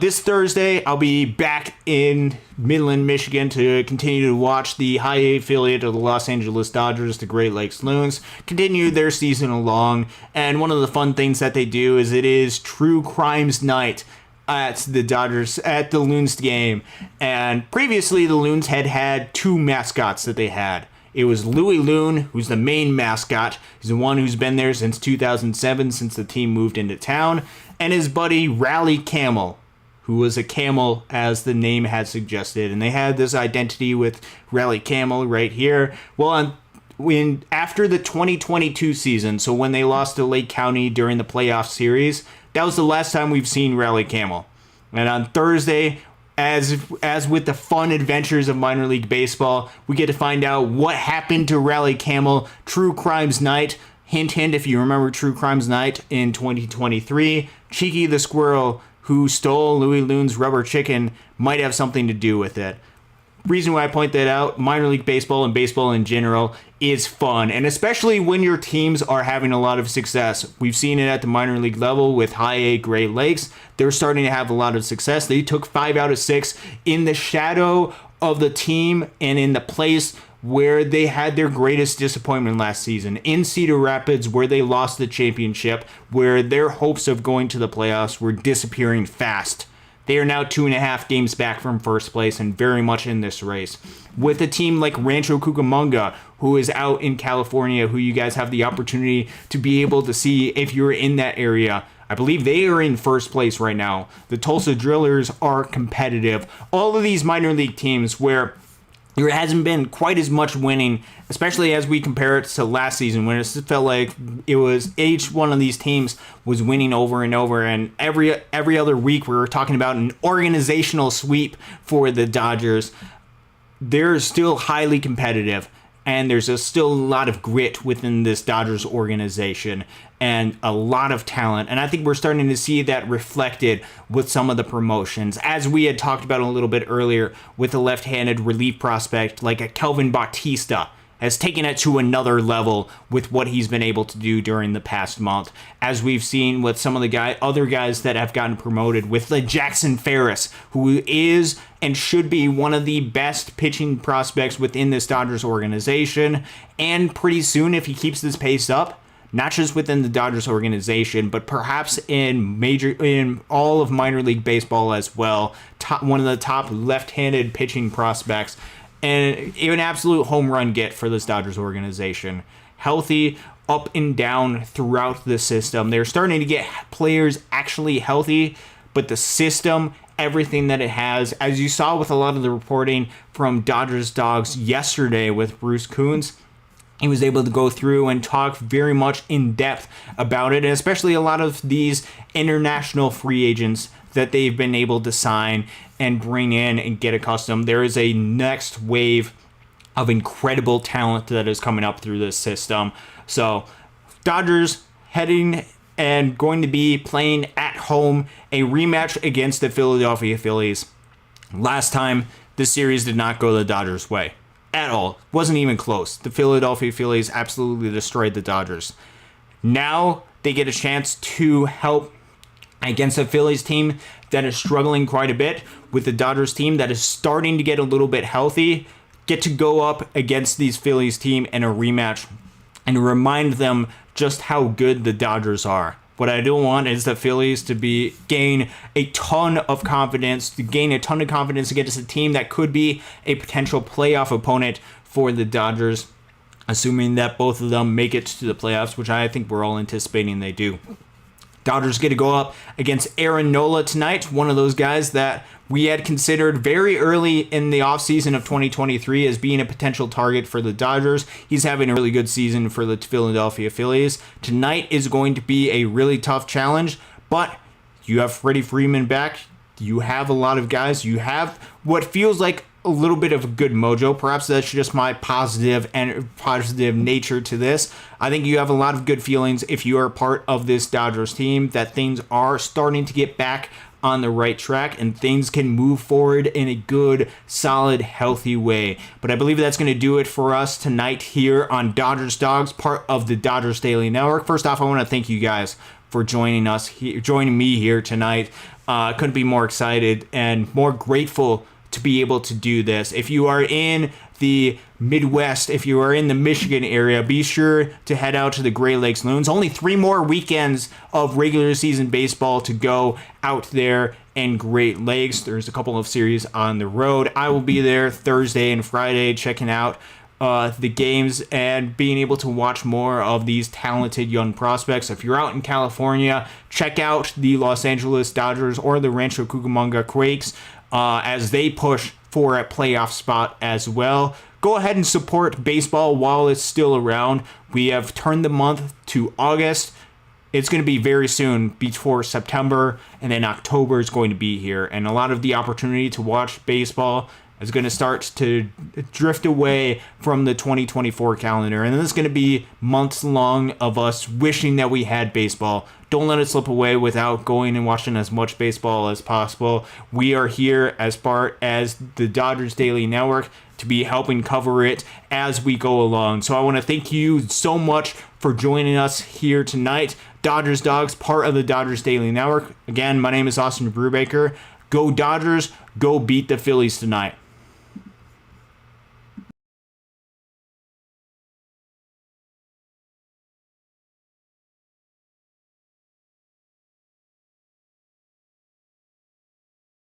This Thursday, I'll be back in Midland, Michigan to continue to watch the high A affiliate of the Los Angeles Dodgers, the Great Lakes Loons, continue their season along. And one of the fun things that they do is it is True Crimes Night at the Loons game. And previously, the Loons had 2 mascots that they had. It was Louie Loon, who's the main mascot. He's the one who's been there since 2007, since the team moved into town. And his buddy Rally Camel. who was a camel, as the name had suggested. And they had this identity with Rally Camel right here. Well, after the 2022 season, so when they lost to Lake County during the playoff series, that was the last time we've seen Rally Camel. And on Thursday, as with the fun adventures of minor league baseball, we get to find out what happened to Rally Camel. True Crimes Night. Hint, hint, if you remember True Crimes Night in 2023, Cheeky the squirrel who stole Louie Loon's rubber chicken might have something to do with it. Reason why I point that out, minor league baseball and baseball in general is fun, and especially when your teams are having a lot of success. We've seen it at the minor league level with High A Great Lakes. They're starting to have a lot of success. They took 5 out of 6 in the shadow of the team and in the place where they had their greatest disappointment last season, in Cedar Rapids, where they lost the championship, where their hopes of going to the playoffs were disappearing fast. They are now 2.5 games back from first place and very much in this race. With a team like Rancho Cucamonga, who is out in California, who you guys have the opportunity to be able to see if you're in that area. I believe they are in first place right now. The Tulsa Drillers are competitive. All of these minor league teams where there hasn't been quite as much winning, especially as we compare it to last season, when it felt like it was each one of these teams was winning over and over, and every other week we were talking about an organizational sweep for the Dodgers. They're still highly competitive, and there's still a lot of grit within this Dodgers organization and a lot of talent. And I think we're starting to see that reflected with some of the promotions. As we had talked about a little bit earlier with a left-handed relief prospect like a Kelvin Bautista has taken it to another level with what he's been able to do during the past month. As we've seen with some of the other guys that have gotten promoted, with the Jackson Ferris, who is and should be one of the best pitching prospects within this Dodgers organization. And pretty soon, if he keeps this pace up, not just within the Dodgers organization, but perhaps in all of minor league baseball as well, one of the top left-handed pitching prospects, and an absolute home run get for this Dodgers organization. Healthy, up and down throughout the system. They're starting to get players actually healthy, but the system, everything that it has, as you saw with a lot of the reporting from Dodgers Dawgs yesterday with Bruce Coons, he was able to go through and talk very much in depth about it, and especially a lot of these international free agents that they've been able to sign and bring in and get accustomed. There is a next wave of incredible talent that is coming up through this system. So Dodgers heading and going to be playing at home a rematch against the Philadelphia Phillies. Last time, the series did not go the Dodgers' way at all. Wasn't even close. The Philadelphia Phillies absolutely destroyed the Dodgers. Now they get a chance to help against a Phillies team that is struggling quite a bit, with the Dodgers team that is starting to get a little bit healthy, get to go up against these Phillies team in a rematch and remind them just how good the Dodgers are. What I don't want is the Phillies to gain a ton of confidence against a team that could be a potential playoff opponent for the Dodgers, assuming that both of them make it to the playoffs, which I think we're all anticipating they do. Dodgers get to go up against Aaron Nola tonight, one of those guys that we had considered very early in the offseason of 2023 as being a potential target for the Dodgers. He's having a really good season for the Philadelphia Phillies. Tonight is going to be a really tough challenge, but you have Freddie Freeman back. You have a lot of guys. You have what feels like a little bit of a good mojo. Perhaps that's just my positive nature to this. I think you have a lot of good feelings if you are part of this Dodgers team, that things are starting to get back on the right track and things can move forward in a good, solid, healthy way. But I believe that's going to do it for us tonight here on Dodgers Dawgs, part of the Dodgers Daily Network. First off, I want to thank you guys for joining me here tonight. Couldn't be more excited and more grateful to be able to do this. If you are in the Midwest, if you are in the Michigan area, be sure to head out to the Great Lakes Loons. Only 3 more weekends of regular season baseball to go out there in Great Lakes. There's a couple of series on the road. I will be there Thursday and Friday checking out the games and being able to watch more of these talented young prospects. If you're out in California, check out the Los Angeles Dodgers or the Rancho Cucamonga Quakes as they push for a playoff spot as well. Go ahead and support baseball while it's still around. We have turned the month to August. It's going to be very soon before September, and then October is going to be here. And a lot of the opportunity to watch baseball is going to start to drift away from the 2024 calendar. And then it's going to be months long of us wishing that we had baseball. Don't let it slip away without going and watching as much baseball as possible. We are here as part as the Dodgers Daily Network to be helping cover it as we go along. So I want to thank you so much for joining us here tonight. Dodgers Dogs, part of the Dodgers Daily Network. Again, my name is Austin Brubaker. Go Dodgers, go beat the Phillies tonight.